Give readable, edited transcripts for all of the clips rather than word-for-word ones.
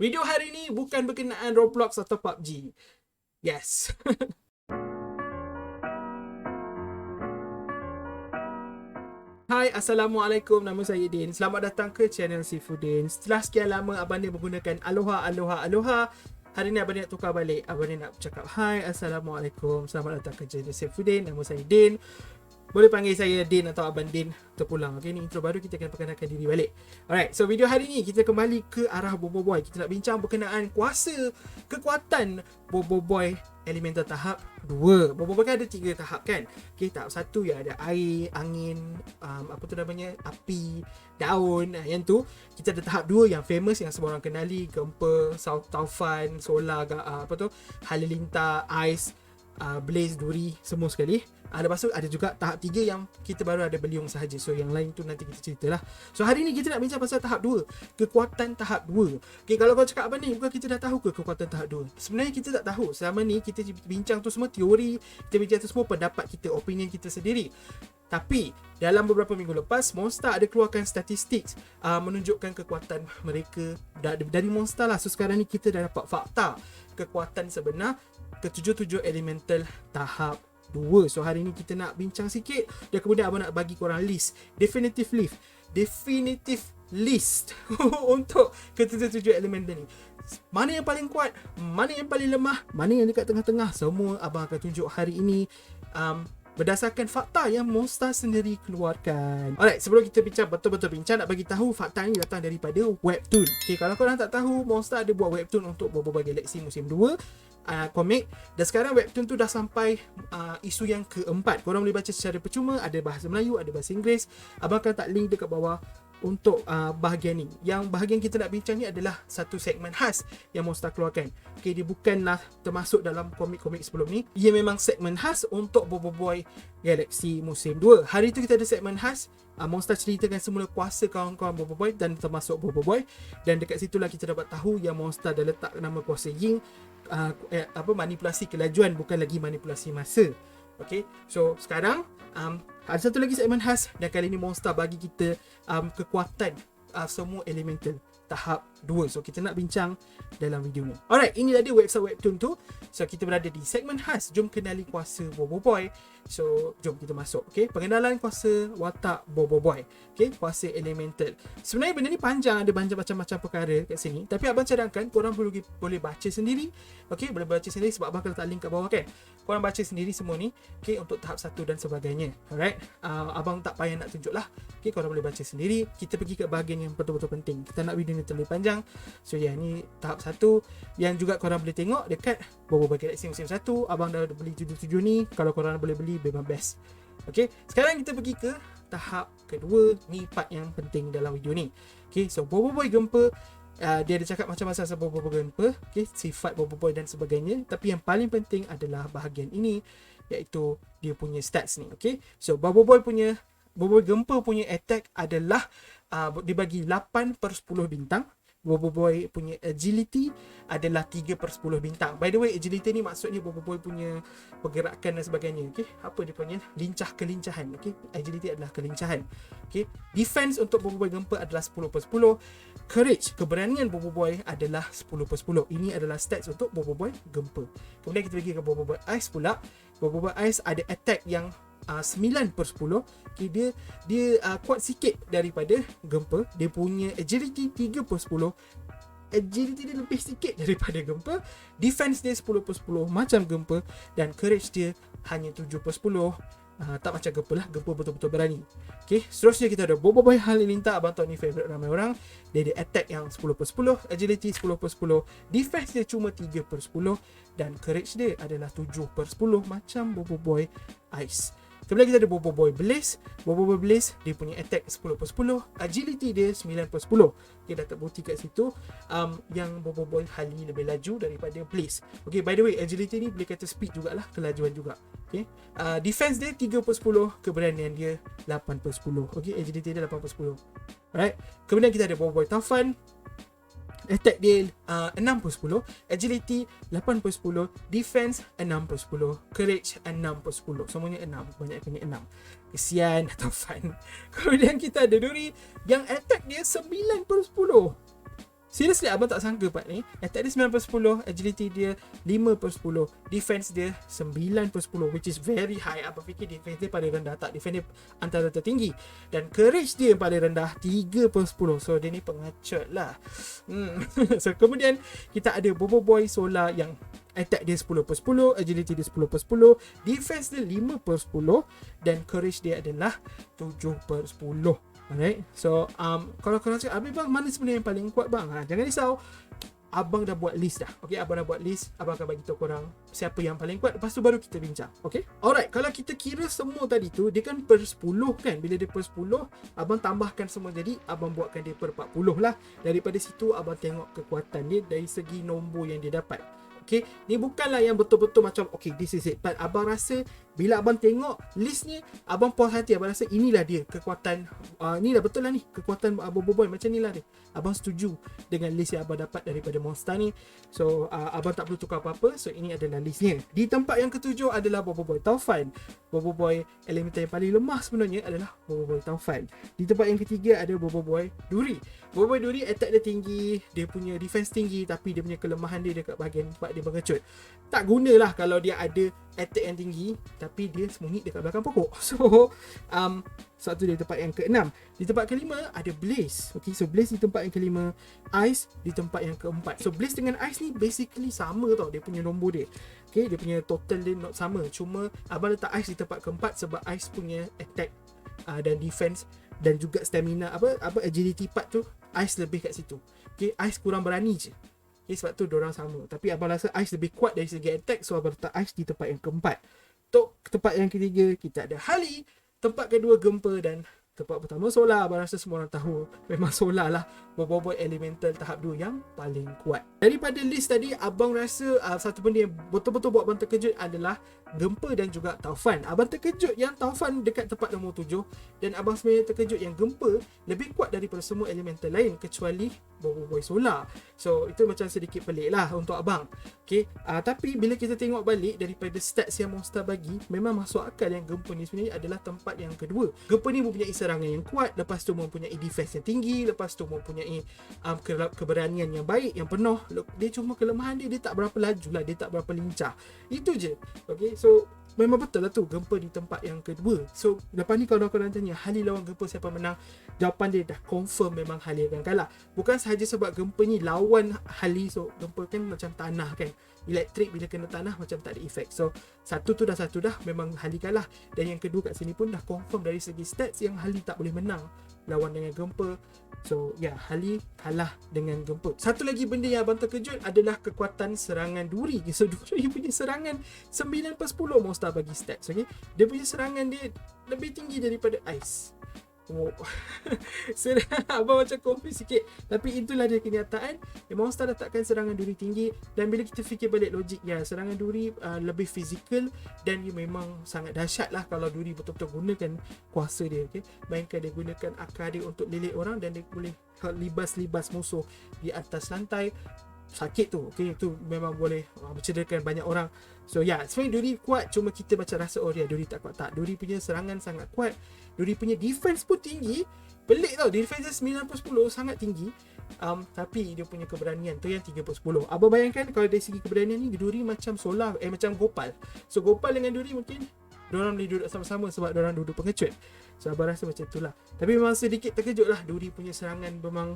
Video hari ni bukan berkenaan Roblox atau PUBG. Yes. Hai, Assalamualaikum. Nama saya Din. Selamat datang ke channel Sifudin. Setelah sekian lama Abang Din menggunakan Aloha, Aloha, Aloha, hari ni Abang Din nak tukar balik. Abang Din nak cakap Hai, Assalamualaikum. Selamat datang ke channel Sifudin. Nama saya Din. Boleh panggil saya Din atau Abang Din terpulang. Okay, ni intro baru, kita akan perkenalkan diri balik. Alright, so video hari ni kita kembali ke arah Bobo Boy. Kita nak bincang berkenaan kuasa, kekuatan Bobo Boy Elemental tahap 2. Bobo Boy kan ada 3 tahap kan. Okay, tahap 1 yang ada air, angin, apa tu namanya, api, daun. Yang tu, kita ada tahap 2 yang famous, yang semua orang kenali, gempa, taufan, solar, apa tu, halilintar, ais, blaze, duri, semua sekali. Lepas tu ada juga tahap 3 yang kita baru ada beliung sahaja. So yang lain tu nanti kita ceritalah. So hari ni kita nak bincang pasal tahap 2, kekuatan tahap 2. Okay, kalau kau cakap apa ni, bukan kita dah tahu ke kekuatan tahap 2? Sebenarnya kita tak tahu. Selama ni kita bincang tu semua teori, kita bincang tu semua pendapat kita, opinion kita sendiri. Tapi dalam beberapa minggu lepas, Monster ada keluarkan statistik menunjukkan kekuatan mereka dari Monster lah. So sekarang ni kita dah dapat fakta kekuatan sebenar ke-77 elemental tahap 2. So hari ni kita nak bincang sikit, dan kemudian abang nak bagi korang list, definitive list untuk ke-77 elemental ni. Mana yang paling kuat, mana yang paling lemah, mana yang dekat tengah-tengah, semua abang akan tunjuk hari ini berdasarkan fakta yang Monster sendiri keluarkan. Alright, sebelum kita betul-betul bincang, nak bagi tahu fakta ni datang daripada webtoon. Okay, kalau korang tak tahu, Monster ada buat webtoon untuk Bobo Boy Galaxy musim 2 komik, dan sekarang webtoon tu dah sampai isu yang keempat. Korang boleh baca secara percuma, ada bahasa Melayu, ada bahasa Inggeris. Abang akan tak link dekat bawah untuk bahagian ni. Yang bahagian kita nak bincang ni adalah satu segmen khas yang Monster keluarkan. Okay, dia bukanlah termasuk dalam komik-komik sebelum ni. Ia memang segmen khas untuk Bobo Boy Galaxy musim 2. Hari tu kita ada segmen khas, Monster ceritakan semula kuasa kawan-kawan Bobo Boy dan termasuk Bobo Boy. Dan dekat situlah kita dapat tahu yang Monster dah letak nama kuasa Ying, manipulasi kelajuan, bukan lagi manipulasi masa. Okay, so sekarang ada satu lagi segmen khas, dan kali ni Monster bagi kita kekuatan semua elemental tahap 2. So kita nak bincang dalam video ni. Alright, ini tadi website webtoon tu. So kita berada di segmen khas, jom kenali kuasa Bobo Boy. So jom kita masuk. Okay, pengenalan kuasa watak Bobo Boy. Okay, kuasa elemental. Sebenarnya benda ni panjang, ada banyak macam-macam perkara kat sini, tapi abang cadangkan korang boleh baca sendiri. Okay, boleh baca sendiri sebab abang akan letak link kat bawah kan. Korang baca sendiri semua ni. Okay, untuk tahap 1 dan sebagainya. Alright, abang tak payah nak tunjuk lah. Okay, korang boleh baca sendiri. Kita pergi ke bahagian yang betul-betul penting. Kita nak video ni terlalu panjang. So ni tahap 1 yang juga korang boleh tengok dekat Bobo Boy Galaxy musim 1. Abang dah beli 77 ni. Kalau korang boleh beli, memang best. Okay, sekarang kita pergi ke tahap kedua. Ni part yang penting dalam video ni. Okay, so Bobo Boy gempa, dia ada cakap macam-macam pasal Bobo Boy gempa, okay, sifat Bobo Boy dan sebagainya. Tapi yang paling penting adalah bahagian ini, iaitu dia punya stats ni. Okay, so Bobo Boy gempa punya attack adalah dibagi 8/10 bintang. Bobo Boy punya agility adalah 3/10 bintang. By the way, agility ni maksudnya Bobo Boy punya pergerakan dan sebagainya. Okay, apa dia punya kelincahan. Okay, agility adalah kelincahan. Okay, defense untuk Bobo Boy gempa adalah 10/10. Courage, keberanian Bobo Boy adalah 10/10. Ini adalah stats untuk Bobo Boy gempa. Kemudian kita pergi ke Bobo Boy ice pula. Bobo Boy ice ada attack yang 9/10. Okay, dia kuat sikit daripada gempa. Dia punya agility 3/10. Agility dia lebih sikit daripada gempa. Defense dia 10/10 macam gempa. Dan courage dia hanya 7/10. Tak macam gempa lah. Gempa betul-betul berani. Okay, seterusnya kita ada Bobo Boy Halilintar. Abang tahu ni favourite ramai orang. Dia ada attack yang 10/10, agility 10/10, defense dia cuma 3/10, dan courage dia adalah 7/10 macam Bobo Boy Ice. Kemudian kita ada Bobo Boy Blaze. Bobo Boy Blaze, dia punya attack 10/10, agility dia 9/10. Okay, dah terbukti kat situ yang Bobo Boy Hali lebih laju daripada Blaze. Okay, by the way, agility ni boleh kata speed jugalah, kelajuan juga. Okay, defense dia 3/10, keberanian dia 8/10. Okay, agility dia 8/10. Alright, kemudian kita ada Bobo Boy Taufan. Attack dia 6/10, agility 8/10, defense 6/10, courage 6/10. Semuanya 6, banyaknya 6. Kesian Taufan. Kemudian kita ada Duri yang attack dia 9/10. Seriously, abang tak sangka part ni. Attack dia 9/10, agility dia 5/10, defense dia 9/10, which is very high. Abang fikir defense dia paling rendah, tak, defense dia antara tertinggi. Dan courage dia yang paling rendah 3/10. So dia ni pengacut lah. So kemudian kita ada Bobo Boy Solar yang attack dia 10/10, agility dia 10/10, defense dia 5/10, dan courage dia adalah 7/10. Alright, so kalau korang cakap, Habib bang, mana sebenarnya yang paling kuat bang? Jangan risau, abang dah buat list dah. Okay, abang dah buat list. Abang akan bagi tahu korang siapa yang paling kuat. Lepas tu baru kita bincang. Okay, alright, kalau kita kira semua tadi tu, dia kan per 10 kan. Bila dia per 10, abang tambahkan semua jadi, abang buatkan dia per 40 lah. Daripada situ abang tengok kekuatan dia dari segi nombor yang dia dapat. Okay, ni bukanlah yang betul-betul macam okay, this is it. But abang rasa bila abang tengok list ni, abang puas hati. Abang rasa inilah dia kekuatan, inilah betul lah ni kekuatan Bobo Boy, macam inilah dia. Abang setuju dengan list yang abang dapat daripada Monster ni. So abang tak perlu tukar apa-apa. So ini adalah listnya. Di tempat yang ketujuh adalah Bobo Boy Taufan. Bobo Boy elemental yang paling lemah sebenarnya adalah Bobo Boy Taufan. Di tempat yang ketiga ada Bobo Boy Duri. Bobo Boy Duri attack dia tinggi, dia punya defense tinggi, tapi dia punya kelemahan dia dekat bahagian tempat dia mengecut. Tak gunalah kalau dia ada attack yang tinggi tapi dia sembunyi dekat belakang pokok. So satu di tempat yang ke-6. Di tempat kelima ada Blaze. Okay, so Blaze di tempat yang kelima, Ice di tempat yang keempat. So Blaze dengan Ice ni basically sama tau, dia punya nombor dia. Okay, dia punya total dia not sama. Cuma abang letak Ice di tempat keempat sebab Ice punya attack dan defense dan juga stamina, apa agility part tu, Ice lebih kat situ. Okay, Ice kurang berani je. Okay, sebab tu diorang sama. Tapi abang rasa Ice lebih kuat dari segi attack, so abang letak Ice di tempat yang keempat. Untuk tempat yang ketiga, kita ada Harley. Tempat kedua Gempa, dan tempat pertama Solar. Abang rasa semua orang tahu memang Solar lah Bobo Boy elemental tahap 2 yang paling kuat. Daripada list tadi, abang rasa satu benda yang betul-betul buat abang terkejut adalah Gempa dan juga Taufan. Abang terkejut yang Taufan dekat tempat nombor 7, dan abang sebenarnya terkejut yang Gempa lebih kuat daripada semua elemental lain kecuali Bobo Boy Solar. So itu macam sedikit pelik lah untuk abang. Okay, tapi bila kita tengok balik daripada stats yang Monster bagi, memang masuk akal yang Gempa ni sebenarnya adalah tempat yang kedua. Gempa ni mempunyai serangan yang kuat, lepas tu mempunyai defense yang tinggi, lepas tu mempunyai keberanian yang baik, yang penuh. Dia cuma kelemahan dia tak berapa laju lah, dia tak berapa lincah. Itu je. Okay, so memang betul lah tu, Gempa di tempat yang kedua. So lepas ni kalau korang tanya Harley lawan Gempa siapa menang, jawapan dia dah confirm memang Harley akan kalah. Bukan sahaja sebab Gempa ni lawan Harley, so Gempa kan macam tanah kan, elektrik bila kena tanah macam tak ada efek. So satu tu dah memang Harley kalah. Dan yang kedua kat sini pun dah confirm dari segi stats yang Harley tak boleh menang lawan dengan Gempa. So Harley kalah dengan Gempa. Satu lagi benda yang abang terkejut adalah kekuatan serangan Duri. So Duri punya serangan 9/10 Monster bagi stats. Okay, dia punya serangan dia lebih tinggi daripada Ice. Abang macam confused sikit, tapi itulah dia kenyataan. Monster letakkan serangan Duri tinggi, dan bila kita fikir balik logik, serangan Duri lebih fizikal, dan dia memang sangat dahsyat lah kalau Duri betul-betul gunakan kuasa dia. Okay, mainkan dia gunakan akar dia untuk lilit orang, dan dia boleh libas-libas musuh di atas lantai. Sakit tu, okay, tu memang boleh mencederakan banyak orang. So sebenarnya Duri kuat, cuma kita macam rasa Duri tak kuat. Tak, Duri punya serangan sangat kuat. Duri punya defense pun tinggi. Pelik tau, defense 9/10 sangat tinggi. Tapi dia punya keberanian tu yang 3/10. Abang bayangkan kalau dari segi keberanian ni, Duri macam Solar, macam Gopal. So Gopal dengan Duri mungkin diorang boleh duduk sama-sama sebab diorang duduk pengecut. So abang rasa macam itulah. Tapi memang sedikit terkejut lah, Duri punya serangan memang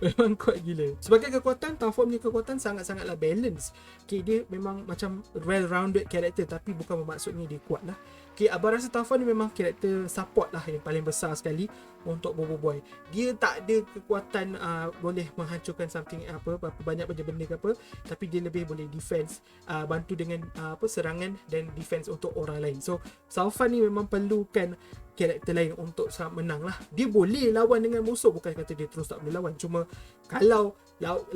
memang kuat gila. Sebagai kekuatan, Taufan punya kekuatan sangat-sangatlah balance. Okay, dia memang macam well-rounded character, tapi bukan bermaksudnya dia kuat lah. Okay, abang rasa Taufan ni memang karakter support lah yang paling besar sekali untuk Bobo Boy. Dia tak ada kekuatan boleh menghancurkan something banyak benda ke apa, tapi dia lebih boleh defense, bantu dengan serangan dan defense untuk orang lain. So Taufan ni memang perlukan karakter lain untuk menang lah. Dia boleh lawan dengan musuh, bukan kata dia terus tak boleh lawan, cuma kalau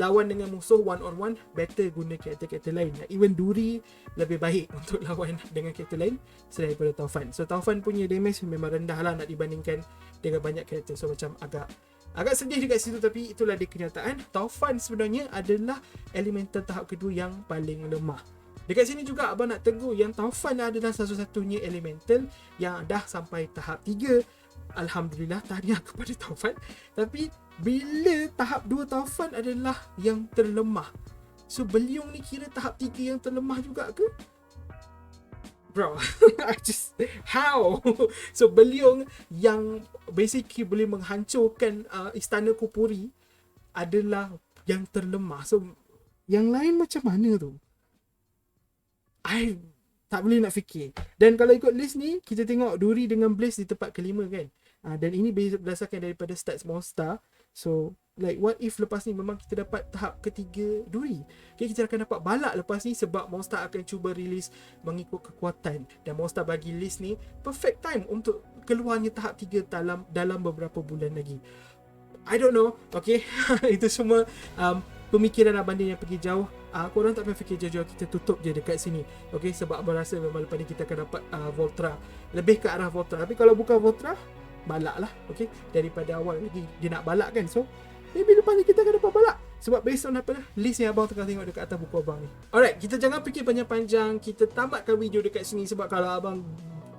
lawan dengan musuh one on one, better guna karakter-karakter lain. Even Duri lebih baik untuk lawan dengan karakter lain selain daripada Taufan. So Taufan punya damage memang rendah lah nak dibandingkan dengan banyak karakter. So macam agak sedih dekat situ, tapi itulah dia kenyataan. Taufan sebenarnya adalah elemental tahap kedua yang paling lemah. Dekat sini juga abang nak tegur yang Taufan adalah satu-satunya elemental yang dah sampai tahap 3 Alhamdulillah, tahniah kepada Taufan. Tapi bila tahap 2 Taufan adalah yang terlemah, so Beliung ni kira tahap 3 yang terlemah juga ke? Bro, I just how? So Beliung yang basically boleh menghancurkan istana Kupuri adalah yang terlemah. So yang lain macam mana tu? I tak boleh nak fikir. Dan kalau ikut list ni, kita tengok Duri dengan Blaze di tempat kelima kan. Dan ini berdasarkan daripada stats Monster. So like what if lepas ni memang kita dapat tahap ketiga Duri, okay, kita akan dapat Balak lepas ni sebab Monster akan cuba release mengikut kekuatan. Dan Monster bagi list ni perfect time untuk keluarnya tahap 3 dalam beberapa bulan lagi. I don't know. Okay. Itu semua pemikiran Abang Din yang pergi jauh. Korang tak payah fikir jauh-jauh, kita tutup je dekat sini. Okay, sebab Abang rasa memang lepas ni kita akan dapat Voltra. Lebih ke arah Voltra. Tapi kalau bukan Voltra, Balak lah. Okay, daripada awal lagi dia nak Balak kan. So maybe lepas ni kita akan dapat Balak. Sebab based on apa list yang Abang tengah tengok dekat atas buku Abang ni. Alright, kita jangan fikir panjang-panjang. Kita tamatkan video dekat sini. Sebab kalau Abang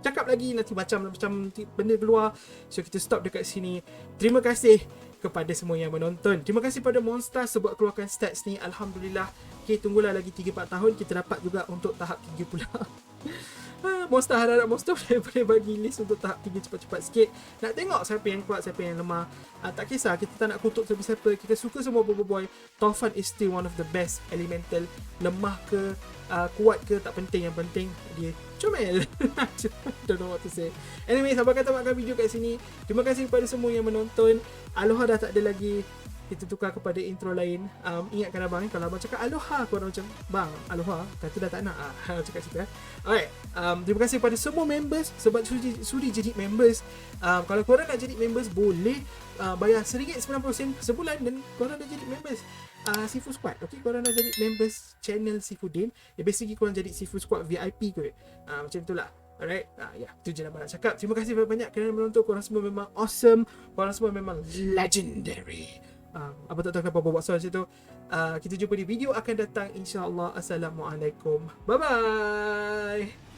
cakap lagi nanti macam benda keluar. So kita stop dekat sini. Terima kasih kepada semua yang menonton. Terima kasih pada Monster sebab keluarkan stats ni. Alhamdulillah. Okay, tunggulah lagi 3-4 tahun kita dapat juga untuk tahap 3 pula. Monster harap Monster boleh bagi list untuk tahap 3 cepat-cepat sikit. Nak tengok siapa yang kuat, siapa yang lemah. Tak kisah, kita tak nak kutuk siapa-siapa. Kita suka semua boy. Taufan is still one of the best elemental. Lemah ke, kuat ke, tak penting. Yang penting dia comel. Don't know what to say. Anyway, sabar kata makan video kat sini. Terima kasih kepada semua yang menonton. Aloha dah tak ada lagi. Kita tukar kepada intro lain. Ingatkan Abang ni, kalau Abang cakap Aloha, korang macam Bang, Aloha, kata dah tak nak. Cakap situ. Alright, terima kasih kepada semua members sebab sudi jadi members. Kalau korang nak jadi members, boleh bayar RM1.90 sebulan dan korang dah jadi members Seafood Squad. Okay, korang dah jadi members channel Seafoodin. Basically korang jadi Seafood Squad VIP kot. Macam itulah. Alright, itu je Abang nak cakap. Terima kasih banyak kerana menonton. Korang semua memang awesome. Korang semua memang legendary. Abang tak tahu kenapa bawa soal macam tu. Kita jumpa di video akan datang, insyaAllah. Assalamualaikum. Bye-bye.